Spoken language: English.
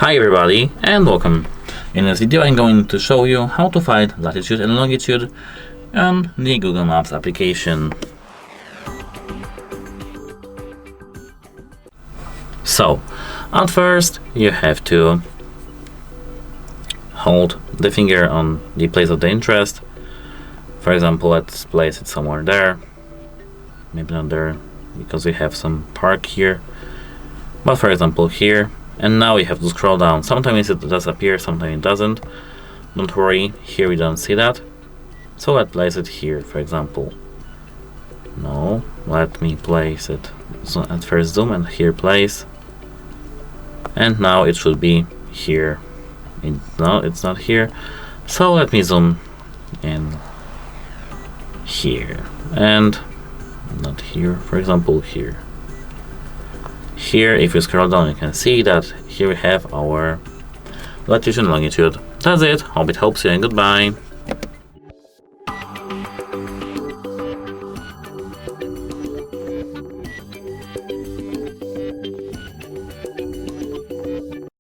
Hi everybody and welcome. In this video I'm going to show you how to find latitude and longitude on the Google Maps application. So, at first you have to hold the finger on the place of the interest. For example, let's place it somewhere there. Maybe not there because we have some park here, but for example here. And now we have to scroll down. Sometimes it does appear, sometimes it doesn't. Don't worry, here we don't see that. So let's place it here, for example. No, let me place it. So at first zoom and here place. And now it should be here. No, it's not here. So let me zoom in here. And not here, for example here. Here, if you scroll down, you can see that here we have our latitude and longitude. That's it. Hope it helps you and goodbye.